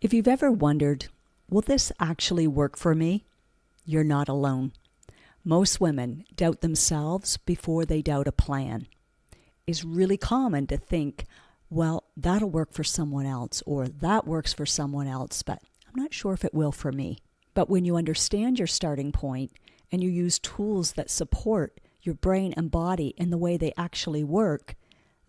If you've ever wondered, will this actually work for me? You're not alone. Most women doubt themselves before they doubt a plan. It's really common to think, well, that'll work for someone else, or that works for someone else, but I'm not sure if it will for me. But when you understand your starting point and you use tools that support your brain and body in the way they actually work,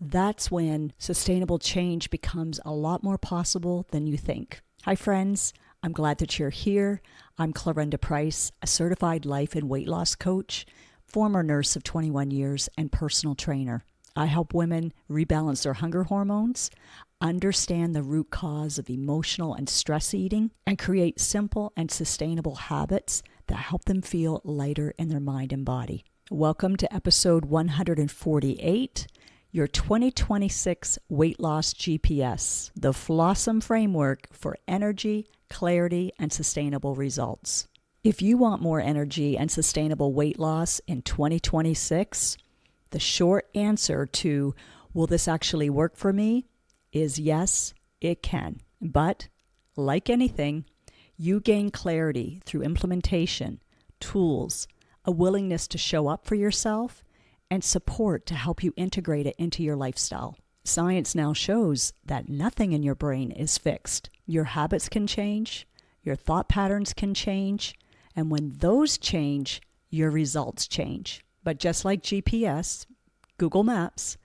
that's when sustainable change becomes a lot more possible than you think. Hi friends, I'm glad that you're here. I'm Clarenda Price, a certified life and weight loss coach, former nurse of 21 years, and personal trainer. I help women rebalance their hunger hormones, understand the root cause of emotional and stress eating, and create simple and sustainable habits that help them feel lighter in their mind and body. Welcome to episode 148, your 2026 Weight Loss GPS, the FLAWSOME framework for energy, clarity, and sustainable results. If you want more energy and sustainable weight loss in 2026, the short answer to, will this actually work for me, is yes, it can. But, like anything, you gain clarity through implementation, tools, a willingness to show up for yourself, and support to help you integrate it into your lifestyle. Science now shows that nothing in your brain is fixed. Your habits can change, your thought patterns can change, and when those change, your results change. But just like GPS, Google Maps,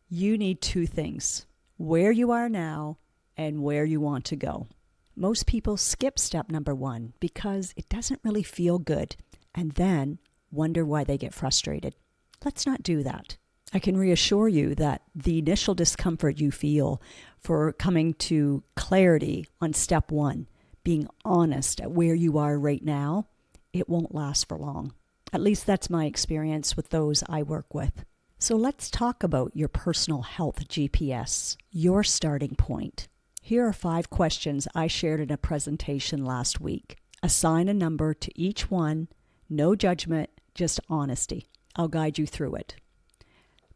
you need two things: where you are now and where you want to go. Most people skip step number one because it doesn't really feel good, and then wonder why they get frustrated. Let's not do that. I can reassure you that the initial discomfort you feel for coming to clarity on step one, being honest at where you are right now, it won't last for long. At least that's my experience with those I work with. So let's talk about your personal health GPS, your starting point. Here are 5 questions I shared in a presentation last week. Assign a number to each one, no judgment, just honesty. I'll guide you through it.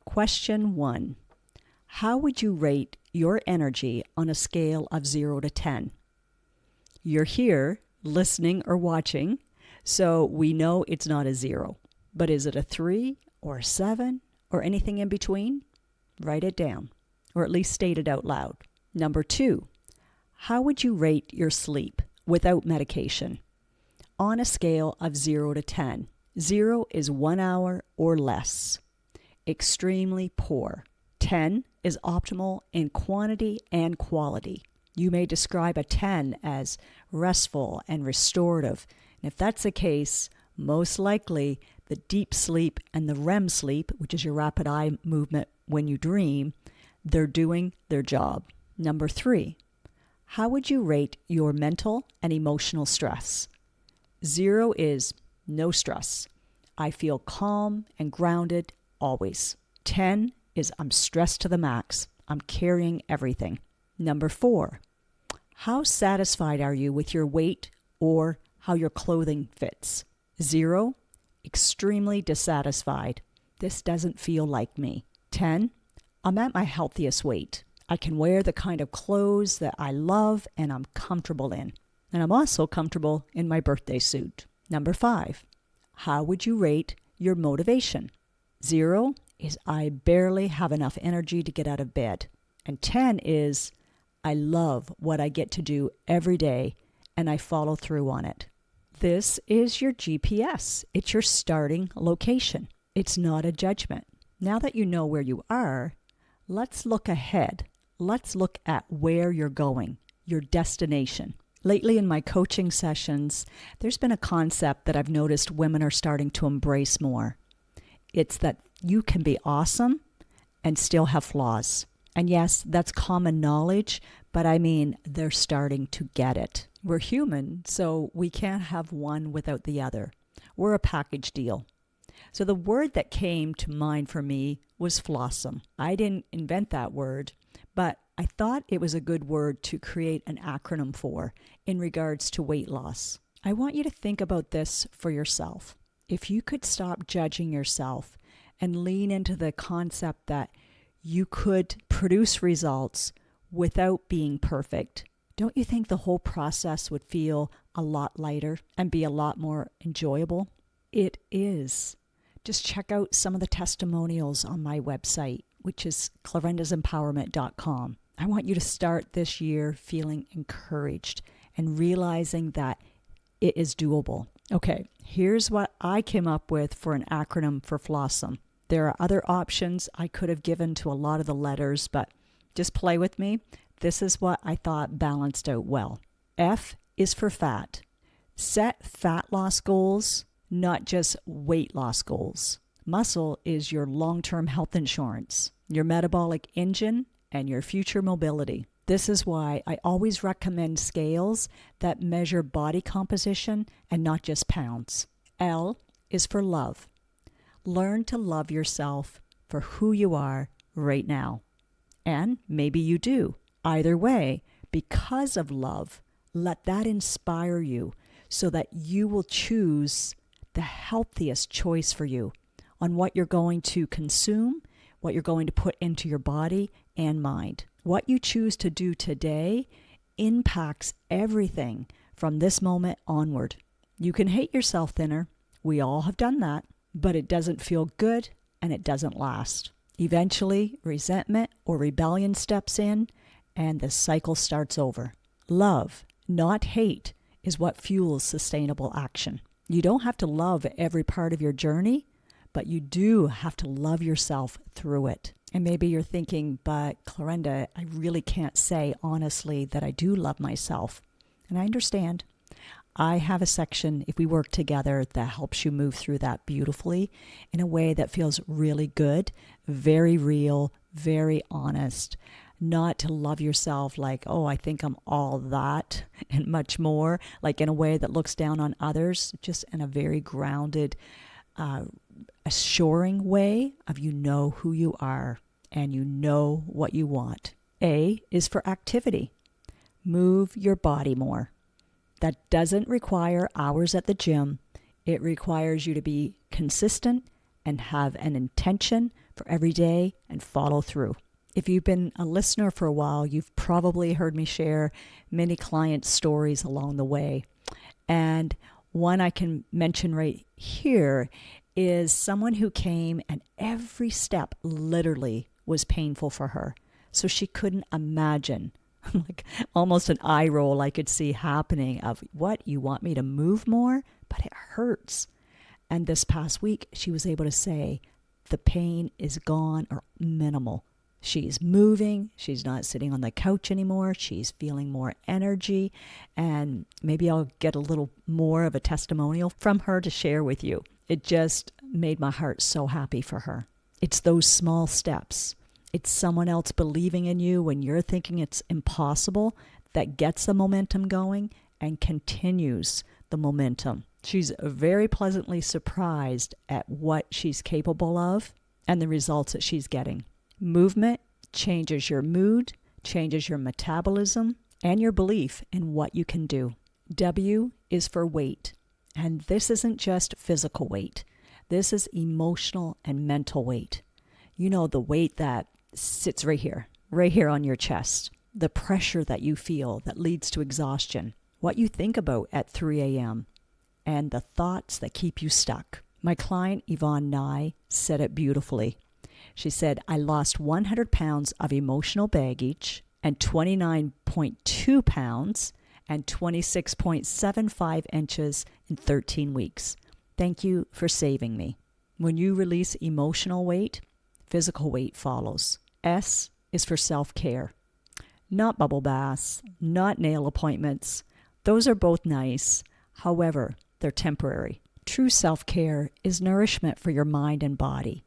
Question 1. How would you rate your energy on a scale of 0 to 10? You're here, listening or watching, so we know it's not a 0. But is it a 3 or a 7 or anything in between? Write it down, or at least state it out loud. Number 2. How would you rate your sleep without medication? On a scale of 0 to 10. 0 is 1 hour or less. Extremely poor. 10 is optimal in quantity and quality. You may describe a 10 as restful and restorative. And if that's the case, most likely the deep sleep and the REM sleep, which is your rapid eye movement when you dream, they're doing their job. Number 3, how would you rate your mental and emotional stress? 0 is no stress. I feel calm and grounded always. 10 is I'm stressed to the max. I'm carrying everything. Number 4, how satisfied are you with your weight or how your clothing fits? 0, extremely dissatisfied. This doesn't feel like me. 10, I'm at my healthiest weight. I can wear the kind of clothes that I love and I'm comfortable in. And I'm also comfortable in my birthday suit. Number 5, how would you rate your motivation? 0 is I barely have enough energy to get out of bed. And 10 is I love what I get to do every day and I follow through on it. This is your GPS. It's your starting location. It's not a judgment. Now that you know where you are, let's look ahead. Let's look at where you're going, your destination. Lately in my coaching sessions, there's been a concept that I've noticed women are starting to embrace more. It's that you can be awesome and still have flaws. And yes, that's common knowledge, but I mean, they're starting to get it. We're human, so we can't have one without the other. We're a package deal. So the word that came to mind for me was FLAWSOME. I didn't invent that word, but I thought it was a good word to create an acronym for in regards to weight loss. I want you to think about this for yourself. If you could stop judging yourself and lean into the concept that you could produce results without being perfect Don't you think the whole process would feel a lot lighter and be a lot more enjoyable? It is. Just check out some of the testimonials on my website, which is clarendasempowerment.com. I want you to start this year feeling encouraged and realizing that it is doable. Okay, here's what I came up with for an acronym for FLAWSOME. There are other options I could have given to a lot of the letters, but just play with me. This is what I thought balanced out well. F is for fat. Set fat loss goals, not just weight loss goals. Muscle is your long-term health insurance, your metabolic engine, and your future mobility. This is why I always recommend scales that measure body composition and not just pounds. L is for love. Learn to love yourself for who you are right now. And maybe you do. Either way, because of love, let that inspire you so that you will choose the healthiest choice for you on what you're going to consume, what you're going to put into your body and mind. What you choose to do today impacts everything from this moment onward. You can hate yourself thinner. We all have done that, but it doesn't feel good and it doesn't last. Eventually, resentment or rebellion steps in and the cycle starts over. Love, not hate, is what fuels sustainable action. You don't have to love every part of your journey, but you do have to love yourself through it. And maybe you're thinking, but Clarenda, I really can't say honestly that I do love myself. And I understand. I have a section, if we work together, that helps you move through that beautifully in a way that feels really good, very real, very honest. Not to love yourself like, oh, I think I'm all that and much more, like in a way that looks down on others, just in a very grounded, assuring way of you know who you are and you know what you want. A is for activity. Move your body more. That doesn't require hours at the gym. It requires you to be consistent and have an intention for every day and follow through. If you've been a listener for a while, you've probably heard me share many client stories along the way. And one I can mention right here is someone who came and every step literally was painful for her. So she couldn't imagine, like almost an eye roll I could see happening of, what, you want me to move more? But it hurts. And this past week, she was able to say the pain is gone or minimal. She's moving. She's not sitting on the couch anymore. She's feeling more energy. And maybe I'll get a little more of a testimonial from her to share with you. It just made my heart so happy for her. It's those small steps. It's someone else believing in you when you're thinking it's impossible that gets the momentum going and continues the momentum. She's very pleasantly surprised at what she's capable of and the results that she's getting. Movement changes your mood, changes your metabolism, and your belief in what you can do. W is for weight. And this isn't just physical weight. This is emotional and mental weight. You know, the weight that sits right here on your chest. The pressure that you feel that leads to exhaustion. What you think about at 3 a.m. and the thoughts that keep you stuck. My client, Yvonne Nye, said it beautifully. She said, I lost 100 pounds of emotional baggage and 29.2 pounds and 26.75 inches in 13 weeks. Thank you for saving me. When you release emotional weight, physical weight follows. S is for self-care. Not bubble baths, not nail appointments. Those are both nice. However, they're temporary. True self-care is nourishment for your mind and body.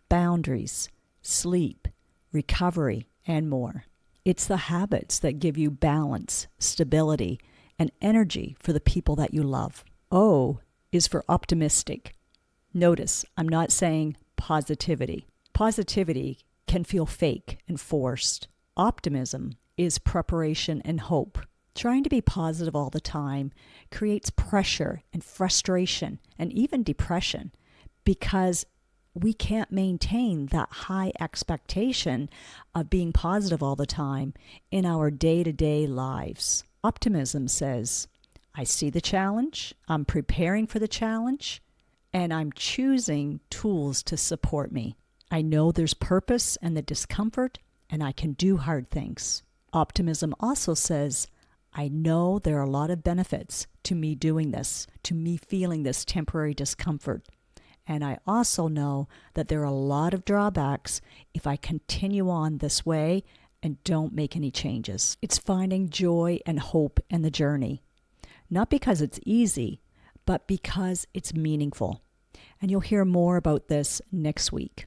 Boundaries, sleep, recovery, and more. It's the habits that give you balance, stability, and energy for the people that you love. O is for optimistic. Notice, I'm not saying positivity. Positivity can feel fake and forced. Optimism is preparation and hope. Trying to be positive all the time creates pressure and frustration and even depression because we can't maintain that high expectation of being positive all the time in our day-to-day lives. Optimism says, I see the challenge, I'm preparing for the challenge, and I'm choosing tools to support me. I know there's purpose in the discomfort, and I can do hard things. Optimism also says, I know there are a lot of benefits to me doing this, to me feeling this temporary discomfort. And I also know that there are a lot of drawbacks if I continue on this way and don't make any changes. It's finding joy and hope in the journey. Not because it's easy, but because it's meaningful. And you'll hear more about this next week.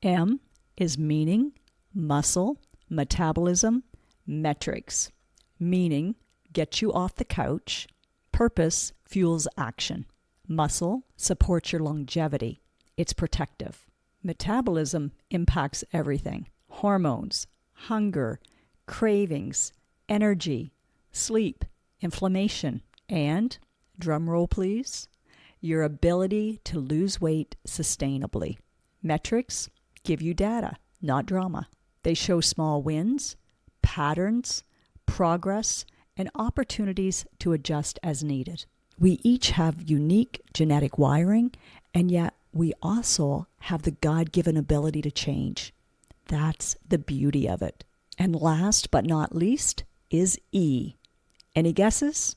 M is meaning, muscle, metabolism, metrics. Meaning gets you off the couch. Purpose fuels action. Muscle supports your longevity. It's protective. Metabolism impacts everything. Hormones, hunger, cravings, energy, sleep, inflammation, and, drum roll please, your ability to lose weight sustainably. Metrics give you data, not drama. They show small wins, patterns, progress, and opportunities to adjust as needed. We each have unique genetic wiring, and yet we also have the God-given ability to change. That's the beauty of it. And last but not least is E. Any guesses?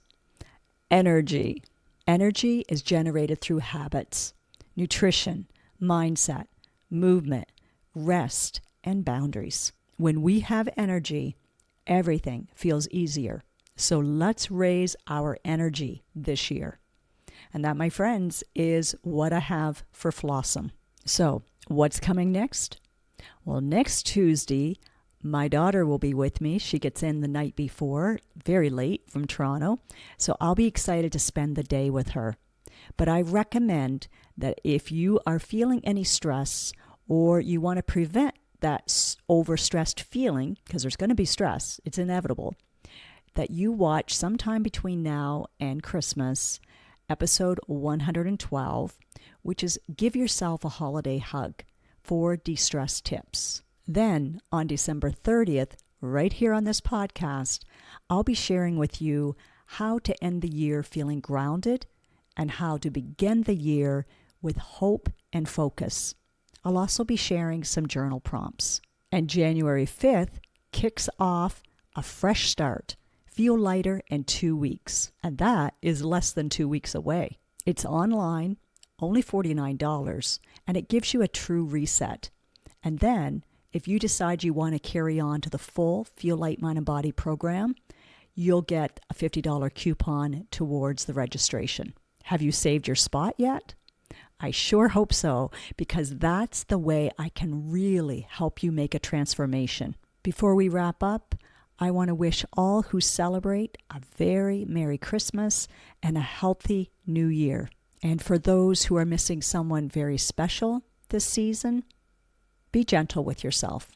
Energy. Energy is generated through habits, nutrition, mindset, movement, rest, and boundaries. When we have energy, everything feels easier. So let's raise our energy this year. And that, my friends, is what I have for FLAWSOME. So what's coming next? Well, next Tuesday, my daughter will be with me. She gets in the night before, very late from Toronto. So I'll be excited to spend the day with her. But I recommend that if you are feeling any stress or you want to prevent that overstressed feeling, because there's going to be stress, it's inevitable, that you watch sometime between now and Christmas, episode 112, which is Give Yourself a Holiday Hug, 4 de-stress tips. Then on December 30th, right here on this podcast, I'll be sharing with you how to end the year feeling grounded and how to begin the year with hope and focus. I'll also be sharing some journal prompts. And January 5th kicks off a fresh start. Feel lighter in 2 weeks. And that is less than 2 weeks away. It's online, only $49, and it gives you a true reset. And then, if you decide you want to carry on to the full Feel Light, Mind, and Body program, you'll get a $50 coupon towards the registration. Have you saved your spot yet? I sure hope so, because that's the way I can really help you make a transformation. Before we wrap up, I want to wish all who celebrate a very Merry Christmas and a healthy New Year. And for those who are missing someone very special this season, be gentle with yourself.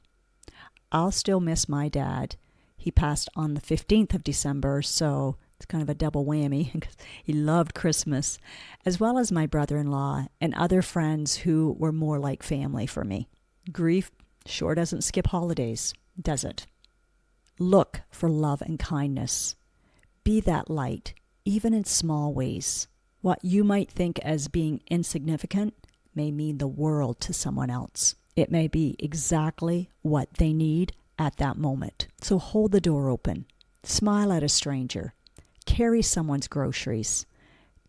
I'll still miss my dad. He passed on the 15th of December, so it's kind of a double whammy because he loved Christmas, as well as my brother-in-law and other friends who were more like family for me. Grief sure doesn't skip holidays, does it? Look for love and kindness. Be that light, even in small ways. What you might think as being insignificant may mean the world to someone else. It may be exactly what they need at that moment. So hold the door open. Smile at a stranger. Carry someone's groceries.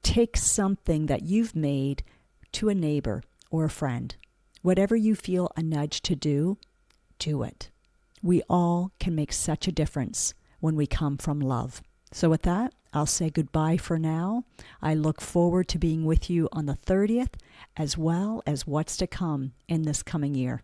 Take something that you've made to a neighbor or a friend. Whatever you feel a nudge to do, do it. We all can make such a difference when we come from love. So with that, I'll say goodbye for now. I look forward to being with you on the 30th, as well as what's to come in this coming year.